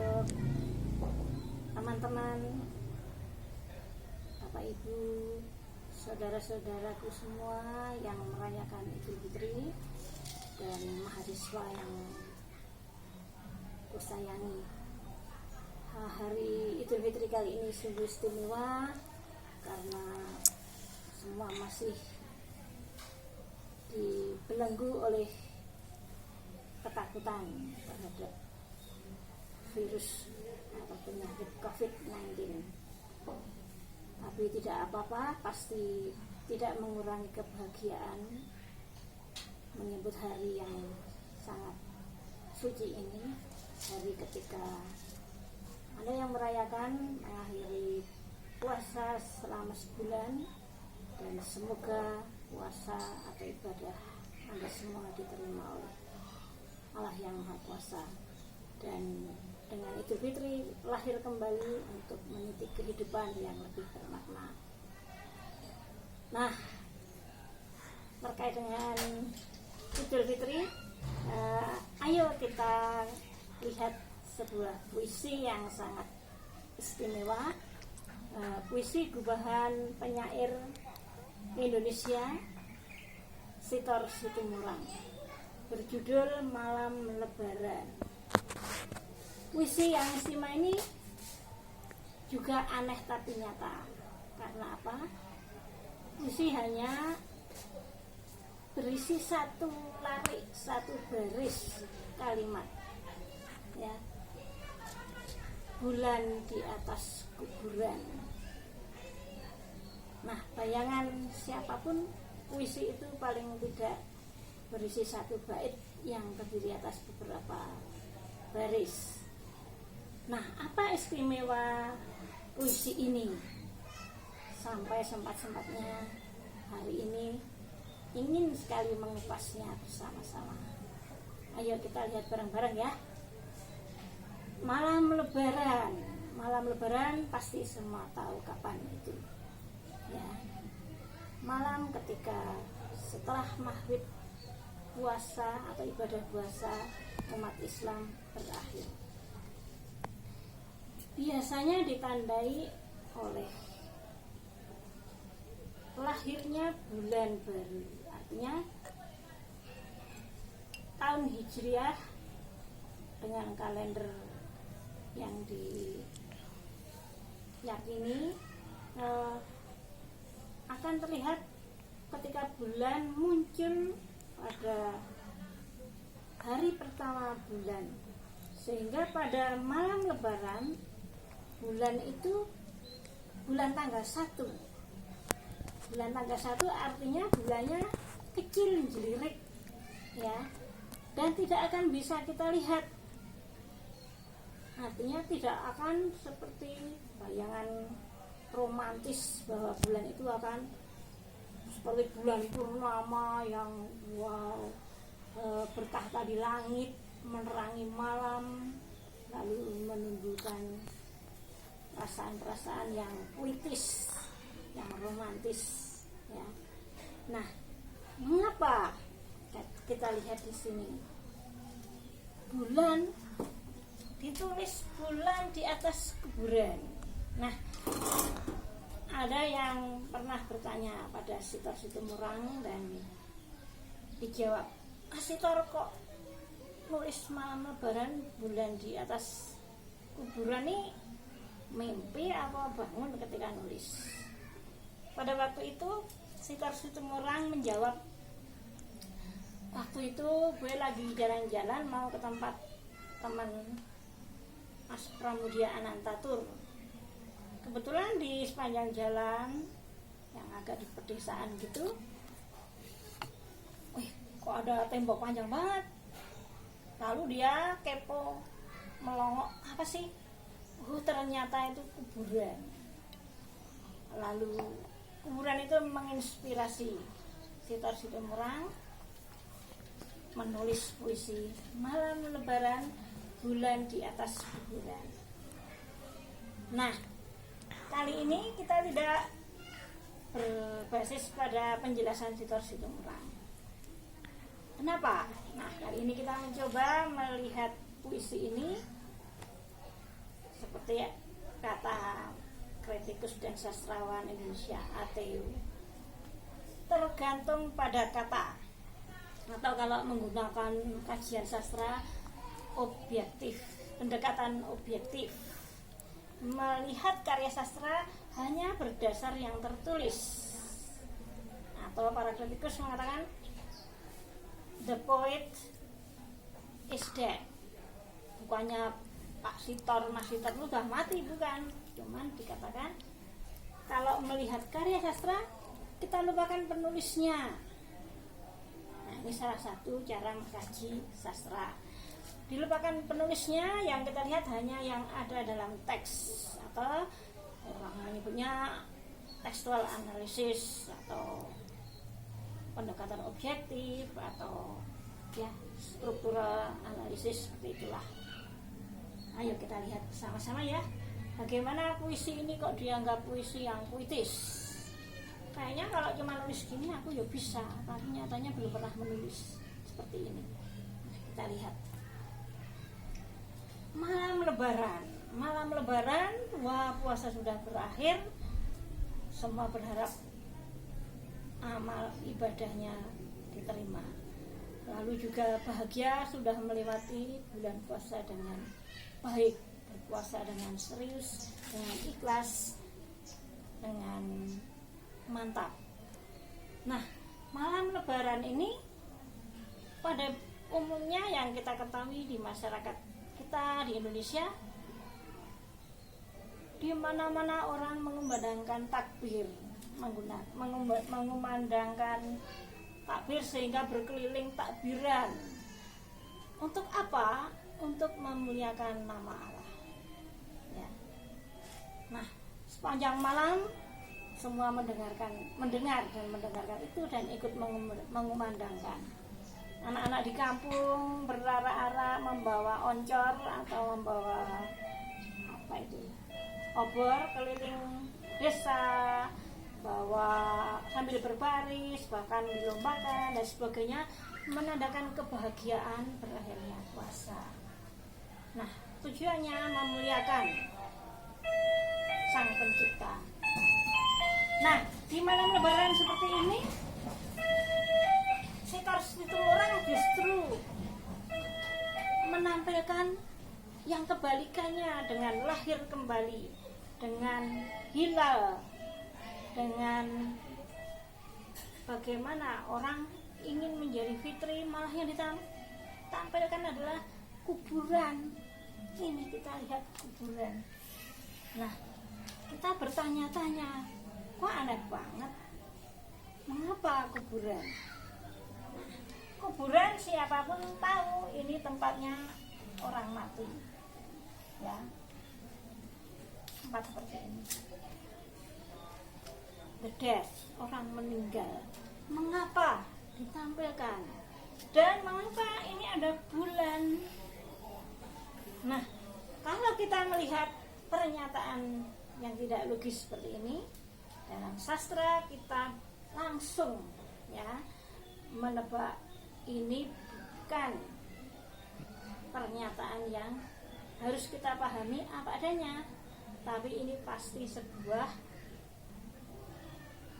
untuk teman-teman, Bapak Ibu, saudara-saudaraku semua yang merayakan Idul Fitri dan mahasiswa yang kusayangi. Hari Idul Fitri kali ini sungguh istimewa karena semua masih dibelenggu oleh ketakutan terhadap virus atau penyakit COVID-19. Tapi tidak apa-apa, pasti tidak mengurangi kebahagiaan menyambut hari yang sangat suci ini, hari ketika Anda yang merayakan mengakhiri puasa selama sebulan, dan semoga puasa atau ibadah Anda semua diterima oleh Allah yang Maha Kuasa, dan dengan Idul Fitri lahir kembali untuk meniti kehidupan yang lebih bermakna. Nah, terkait dengan Idul Fitri, ayo kita lihat sebuah puisi yang sangat istimewa, puisi gubahan penyair Indonesia Sitor Situmorang, berjudul Malam Lebaran. Puisi yang istimewa ini juga aneh tapi nyata. Karena apa? Puisi hanya berisi satu larik, satu baris kalimat, ya. Bulan di atas kuburan. Nah, bayangan siapapun, puisi itu paling tidak berisi satu bait yang terdiri atas beberapa baris. Nah, apa istimewa puisi ini? Sampai sempat-sempatnya hari ini ingin sekali mengupasnya bersama-sama. Ayo kita lihat bareng-bareng ya. Malam Lebaran. Malam Lebaran pasti semua tahu kapan itu, ya. Malam ketika setelah maghrib puasa atau ibadah puasa umat Islam berakhir, biasanya ditandai oleh lahirnya bulan baru, artinya tahun Hijriah dengan kalender yang diyakini akan terlihat ketika bulan muncul pada hari pertama bulan, sehingga pada malam Lebaran bulan itu bulan tanggal 1. Bulan tanggal 1 artinya bulannya kecil, jelirik, ya, dan tidak akan bisa kita lihat. Artinya tidak akan seperti bayangan romantis bahwa bulan itu akan seperti bulan purnama yang bertahta di langit, menerangi malam, lalu menimbulkan perasaan-perasaan yang puitis, yang romantis, ya. Nah, mengapa kita lihat di sini bulan ditulis bulan di atas kuburan? Nah, ada yang pernah bertanya pada Sitor Situmorang dan dijawab, Sitor kok nulis malam Lebaran bulan di atas kuburan, nih mimpi apa bangun ketika nulis? Pada waktu itu Sitor Situmorang menjawab, waktu itu gue lagi jalan-jalan mau ke tempat teman Mas Pramudia Anantatur. Kebetulan di sepanjang jalan yang agak di pedesaan gitu, kok ada tembok panjang banget. Lalu dia kepo, melongok, apa sih? Ternyata itu kuburan. Lalu kuburan itu menginspirasi Sitor Situmorang menulis puisi Malam Lebaran, bulan di atas kuburan. Nah, kali ini kita tidak berbasis pada penjelasan Sitor Situmorang. Kenapa? Nah, kali ini kita mencoba melihat puisi ini seperti kata kritikus dan sastrawan Indonesia ATU, tergantung pada kata, atau kalau menggunakan kajian sastra objektif, pendekatan objektif, melihat karya sastra hanya berdasar yang tertulis, atau para kritikus mengatakan the poet is dead. Bukannya Pak Sitor, Mas Sitor itu sudah mati, bukan. Cuman dikatakan kalau melihat karya sastra kita lupakan penulisnya. Nah, ini salah satu cara mengkaji sastra. Dilupakan penulisnya, yang kita lihat hanya yang ada dalam teks, atau orang menyebutnya textual analysis, atau pendekatan objektif, atau ya struktural analisis, seperti itulah. Ayo kita lihat sama-sama ya, bagaimana puisi ini kok dianggap puisi yang puitis. Kayaknya kalau cuma nulis gini aku ya bisa, tapi nyatanya belum pernah menulis seperti ini. Nah, kita lihat. Malam lebaran, wah, puasa sudah berakhir. Semua berharap amal ibadahnya diterima. Lalu juga bahagia sudah melewati bulan puasa dengan baik, berpuasa dengan serius, dengan ikhlas, dengan mantap. Nah, malam lebaran ini pada umumnya yang kita ketahui di masyarakat kita di Indonesia, di mana-mana orang mengumandangkan takbir, mengumandangkan takbir sehingga berkeliling takbiran. Untuk apa? Untuk memuliakan nama Allah. Ya. Nah, sepanjang malam semua mendengar itu dan ikut mengumandangkan. Anak-anak di kampung berarak-arak membawa oncor atau membawa obor keliling desa, bawa sambil berbaris, bahkan dilombakan dan sebagainya, menandakan kebahagiaan berakhirnya puasa. Nah, tujuannya memuliakan Sang Pencipta. Nah, di malam lebaran seperti ini, Sitor Situmorang justru menampilkan yang kebalikannya, dengan lahir kembali, dengan hilal, dengan bagaimana orang ingin menjadi fitri, malah yang ditampilkan adalah kuburan. Ini kita lihat kuburan. Nah, kita bertanya-tanya, kok aneh banget, mengapa kuburan? Kuburan siapapun tahu ini tempatnya orang mati, ya, tempat seperti ini, the death, orang meninggal. Mengapa ditampilkan? Dan mengapa ini ada bulan? Nah, kalau kita melihat pernyataan yang tidak logis seperti ini dalam sastra, kita langsung ya menebak ini bukan pernyataan yang harus kita pahami apa adanya, tapi ini pasti sebuah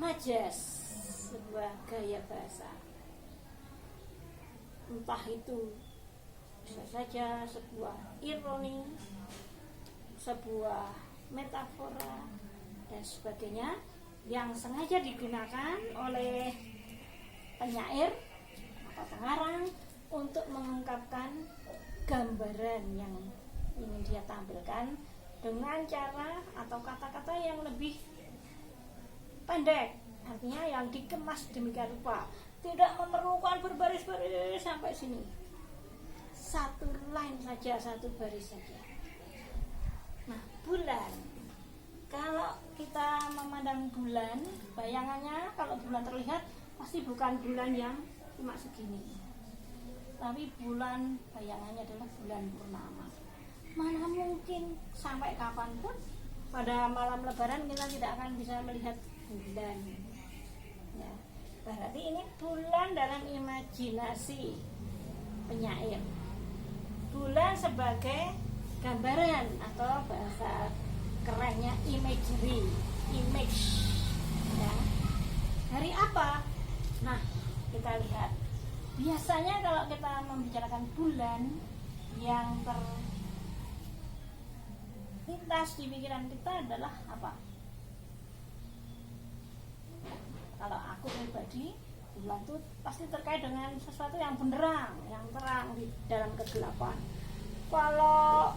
majas, sebuah gaya bahasa. Entah itu bisa saja sebuah ironi, sebuah metafora dan sebagainya yang sengaja digunakan oleh penyair atau pengarang untuk mengungkapkan gambaran yang ingin dia tampilkan dengan cara atau kata-kata yang lebih pendek, artinya yang dikemas demikian rupa, tidak memerlukan berbaris-baris sampai sini, satu line saja, satu baris saja. Nah, bulan, kalau kita memandang bulan, bayangannya kalau bulan terlihat pasti bukan bulan yang cuma segini, tapi bulan bayangannya adalah bulan purnama. Mana mungkin sampai kapanpun pada malam lebaran kita tidak akan bisa melihat bulan ya. Berarti ini bulan dalam imajinasi penyair, bulan sebagai gambaran atau bahasa kerennya imagery, image ya. Hari apa? Nah, kita lihat biasanya kalau kita membicarakan bulan yang terlintas di pikiran kita adalah apa? Kalau aku pribadi, bulan itu pasti terkait dengan sesuatu yang benderang, yang terang di dalam kegelapan. Kalau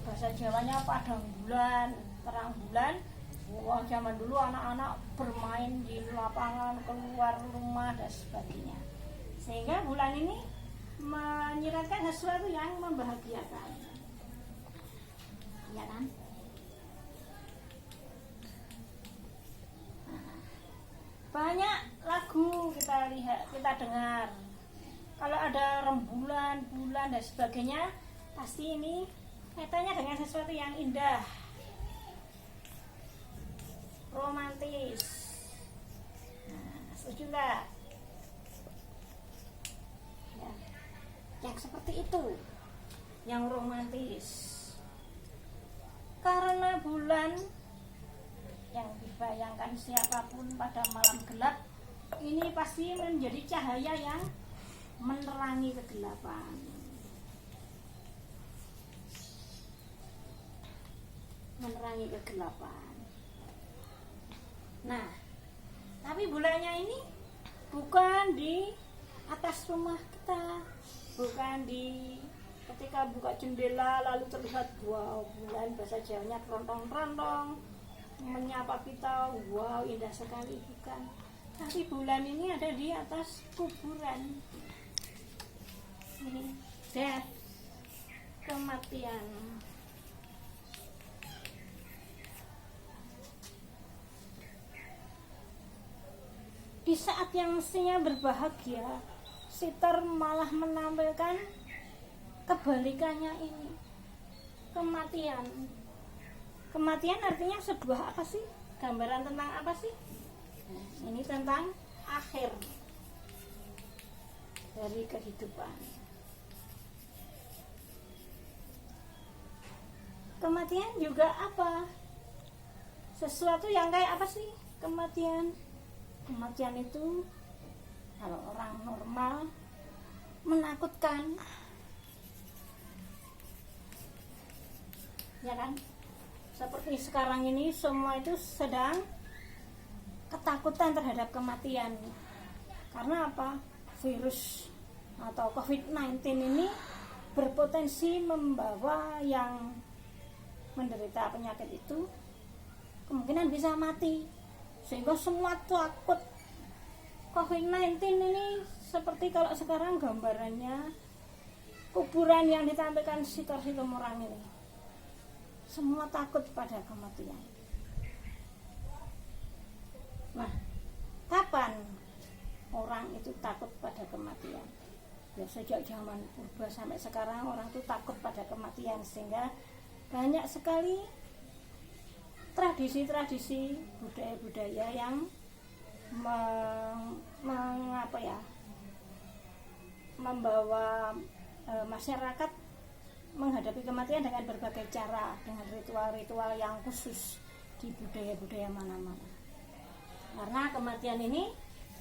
bahasa Jawanya padang bulan, terang bulan, wah zaman dulu anak-anak bermain di lapangan, keluar rumah dan sebagainya. Sehingga bulan ini menyiratkan sesuatu yang membahagiakan, ya kan? Banyak lagu kita lihat, kita dengar. Kalau ada rembulan, bulan dan sebagainya, pasti ini kaitannya dengan sesuatu yang indah, romantis. Nah, setuju nggak? Ya, yang seperti itu, yang romantis. Karena bulan yang dibayangkan siapapun pada malam gelap ini pasti menjadi cahaya yang menerangi kegelapan. Menerangi kegelapan. Nah, tapi bulannya ini bukan di atas rumah kita, bukan di ketika buka jendela lalu terlihat wow bulan, bahasa Jawanya kerontong-kerontong menyapa kita, wow indah sekali, bukan. Tapi bulan ini ada di atas kuburan. Ini death, kematian. Di saat yang mestinya berbahagia, Sitar malah menampilkan kebalikannya ini, kematian. Kematian artinya sebuah apa sih? Gambaran tentang apa sih? Ini tentang akhir dari kehidupan. Kematian juga apa? Sesuatu yang kayak apa sih kematian? Kematian itu kalau orang normal menakutkan, ya kan? Seperti sekarang ini semua itu sedang ketakutan terhadap kematian. Karena apa? Virus atau COVID-19 ini berpotensi membawa yang menderita penyakit itu kemungkinan bisa mati. Sehingga semua takut. COVID-19 ini seperti kalau sekarang gambarannya kuburan yang ditampilkan Sitor Situmorang ini. Semua takut pada kematian. Nah, kapan orang itu takut pada kematian? Ya sejak zaman purba sampai sekarang orang itu takut pada kematian, sehingga banyak sekali tradisi-tradisi budaya-budaya yang membawa masyarakat menghadapi kematian dengan berbagai cara, dengan ritual-ritual yang khusus di budaya-budaya mana-mana. Karena kematian ini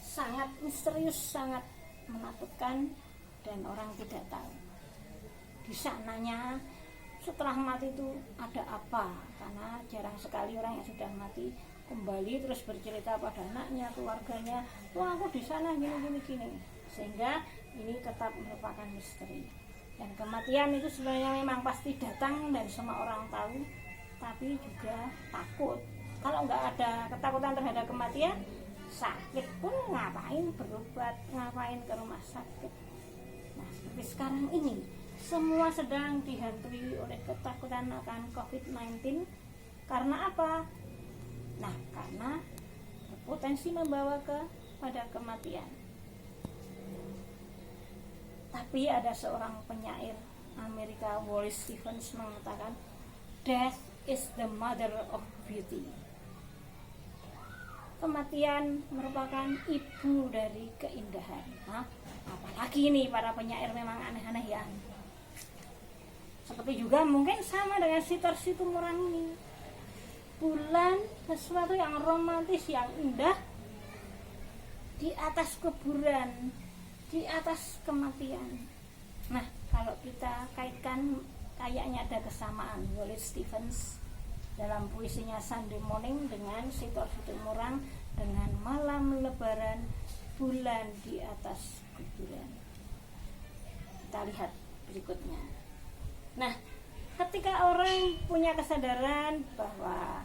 sangat misterius, sangat menakutkan, dan orang tidak tahu di sananya setelah mati itu ada apa. Karena jarang sekali orang yang sudah mati kembali terus bercerita pada anaknya, keluarganya, wah aku di sana gini. Sehingga ini tetap merupakan misteri. Dan kematian itu sebenarnya memang pasti datang dan semua orang tahu, tapi juga takut. Kalau nggak ada ketakutan terhadap kematian, sakit pun ngapain berobat, ngapain ke rumah sakit. Nah, seperti sekarang ini, semua sedang dihantui oleh ketakutan akan COVID-19. Karena apa? Nah, karena berpotensi membawa kepada kematian. Tapi ada seorang penyair Amerika, Wallace Stevens, mengatakan death is the mother of beauty. Kematian merupakan ibu dari keindahan. Apalagi ini para penyair memang aneh-aneh ya. Seperti juga mungkin sama dengan Sitor Situmorang ini, bulan sesuatu yang romantis, yang indah di atas kuburan, di atas kematian. Nah, kalau kita kaitkan, kayaknya ada kesamaan Wallace Stevens dalam puisinya Sunday Morning dengan Sitor Situmorang dengan malam lebaran, bulan di atas kuburan. Kita lihat berikutnya. Nah, ketika orang punya kesadaran bahwa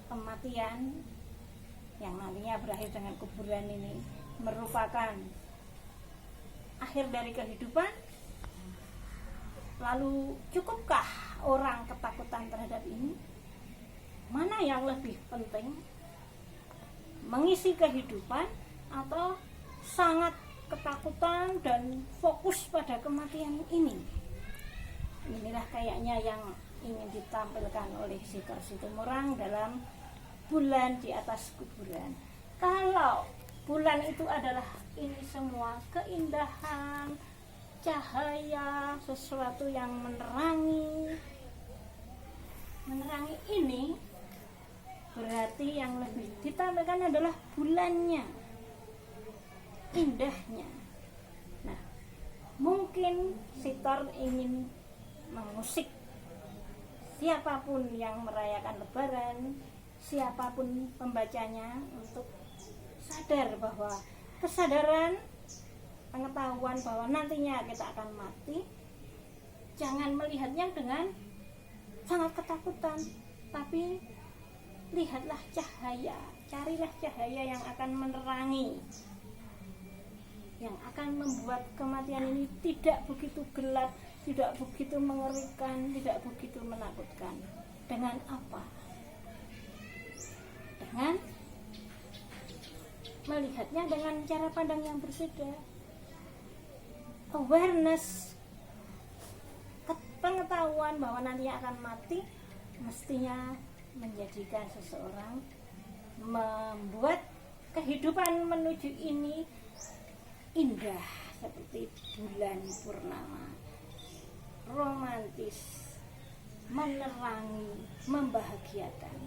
kematian yang nantinya berakhir dengan kuburan ini merupakan akhir dari kehidupan, lalu cukupkah orang ketakutan terhadap ini? Mana yang lebih penting, mengisi kehidupan atau sangat ketakutan dan fokus pada kematian ini? Inilah kayaknya yang ingin ditampilkan oleh Sitor Situmorang dalam bulan di atas kuburan. Kalau bulan itu adalah ini semua keindahan, cahaya, sesuatu yang menerangi ini, berarti yang lebih ditampilkan adalah bulannya, indahnya. Nah, mungkin Sitor ingin mengusik siapapun yang merayakan Lebaran, siapapun pembacanya, untuk sadar bahwa kesadaran, pengetahuan bahwa nantinya kita akan mati, jangan melihatnya dengan sangat ketakutan, tapi lihatlah cahaya, carilah cahaya yang akan menerangi, yang akan membuat kematian ini tidak begitu gelap, tidak begitu mengerikan, tidak begitu menakutkan. Dengan apa? Dengan melihatnya dengan cara pandang yang berbeda. Awareness, pengetahuan bahwa nantinya akan mati, mestinya menjadikan seseorang membuat kehidupan menuju ini indah seperti bulan purnama, romantis, menerangi, membahagiakan.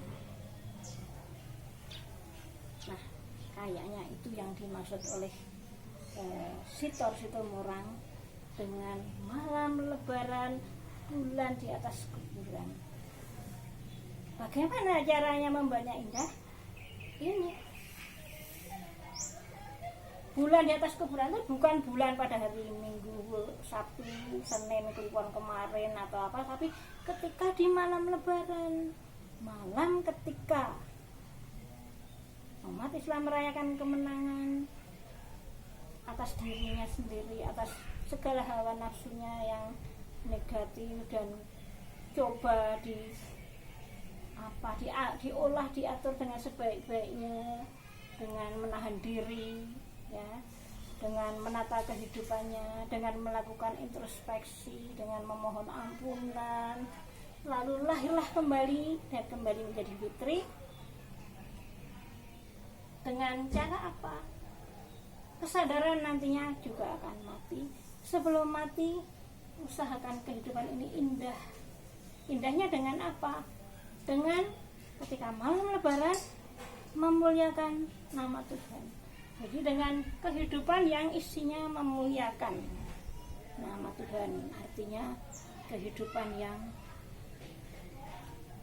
Nah, kayaknya itu yang dimaksud oleh Sitor Situmorang dengan malam lebaran, bulan di atas kuburan. Bagaimana caranya membuatnya indah? Ini bulan di atas kuburan itu bukan bulan pada hari Minggu, Sabtu, Senin, Kliwon kemarin atau apa, tapi ketika di malam lebaran, malam ketika umat Islam merayakan kemenangan atas dirinya sendiri, atas segala hawa nafsunya yang negatif dan coba diolah, diatur dengan sebaik-baiknya, dengan menahan diri, ya, dengan menata kehidupannya, dengan melakukan introspeksi, dengan memohon ampunan, lalu lahirlah kembali dan kembali menjadi fitri. Dengan cara apa? Kesadaran nantinya juga akan mati. Sebelum mati, usahakan kehidupan ini indah. Indahnya dengan apa? Dengan ketika malam lebaran memuliakan nama Tuhan. Jadi dengan kehidupan yang isinya memuliakan nama Tuhan, artinya kehidupan yang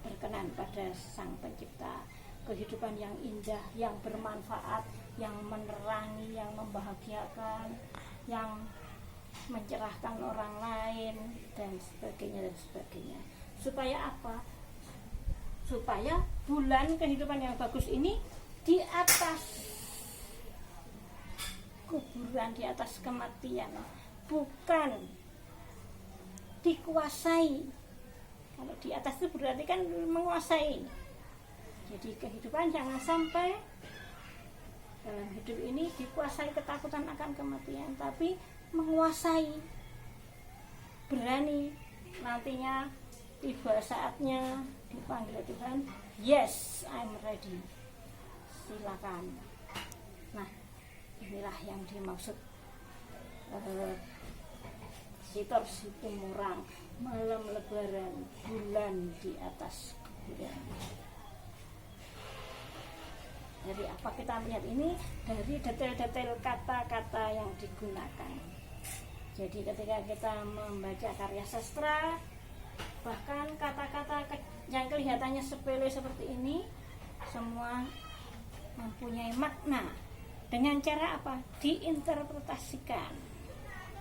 berkenan pada Sang Pencipta, kehidupan yang indah, yang bermanfaat, yang menerangi, yang membahagiakan, yang mencerahkan orang lain, dan sebagainya. Supaya apa? Supaya bulan kehidupan yang bagus ini di atas kuburan, di atas kematian, bukan dikuasai. Kalau di atas itu berarti kan menguasai. Jadi kehidupan jangan sampai dalam hidup ini dikuasai ketakutan akan kematian, tapi menguasai, berani nantinya tiba saatnya dipanggil Tuhan, yes, I'm ready, silakan. Nah, inilah yang dimaksud Sitor Situmorang, malam lebaran, bulan di atas kuburan. Dari apa kita melihat ini? Dari detail-detail kata-kata yang digunakan. Jadi ketika kita membaca karya sastra, bahkan kata-kata yang kelihatannya sepele seperti ini semua mempunyai makna. Dengan cara apa? Diinterpretasikan.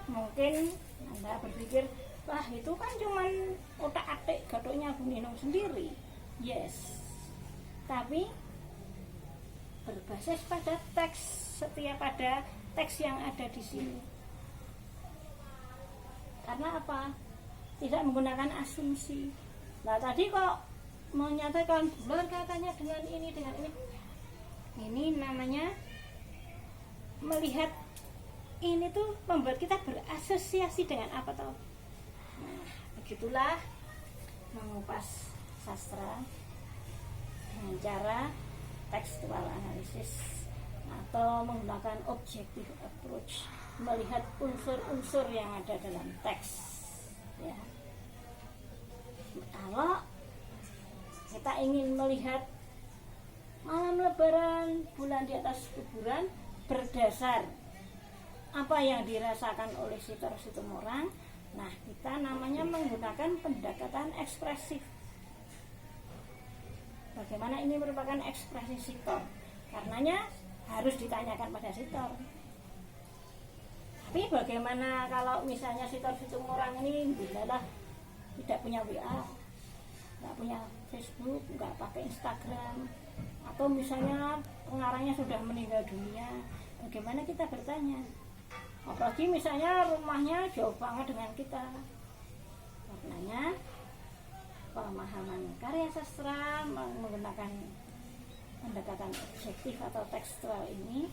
Mungkin Anda berpikir, wah itu kan cuman otak-atik gatuknya Bu Ninung sendiri. Yes. Tapi berbasis pada teks, setiap pada teks yang ada di sini. Karena apa? Tidak menggunakan asumsi. Nah tadi kok menyatakan bulan katanya dengan ini. Ini namanya melihat ini tuh membuat kita berasosiasi dengan apa tahu? Nah, begitulah mengupas sastra dengan cara textual analysis atau menggunakan objective approach, melihat unsur-unsur yang ada dalam teks. Ya. Kalau kita ingin melihat malam lebaran, bulan di atas kuburan berdasar apa yang dirasakan oleh Sitor Situmorang, nah kita namanya menggunakan pendekatan ekspresif. Bagaimana ini merupakan ekspresi Sitor? Karenanya harus ditanyakan pada Sitor. Tapi bagaimana kalau misalnya Sitor Situmorang ini tidak punya WA, nggak punya Facebook, nggak pakai Instagram, atau misalnya pengarangnya sudah meninggal dunia, bagaimana kita bertanya? Apalagi misalnya rumahnya jauh banget dengan kita. Karenanya pemahaman karya sastra menggunakan pendekatan objektif atau tekstual ini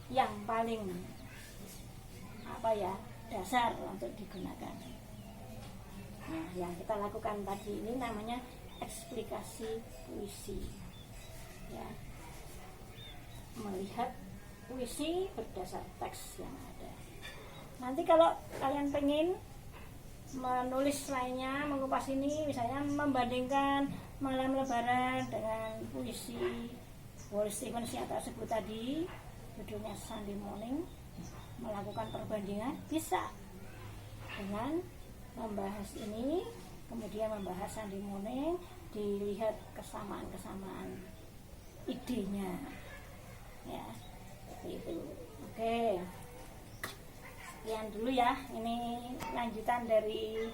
yang paling dasar untuk digunakan. Nah, yang kita lakukan tadi ini namanya eksplikasi puisi. Ya. Melihat puisi berdasar teks yang ada. Nanti kalau kalian pengen menulis lainnya, mengupas ini, misalnya membandingkan malam lebaran dengan puisi Wallace Stevens yang tak sebut tadi, judulnya Sunday Morning, melakukan perbandingan bisa dengan membahas ini, kemudian membahas Sunday Morning, dilihat kesamaan-kesamaan idenya, ya. Itu. Oke. Sekian dulu ya. Ini lanjutan dari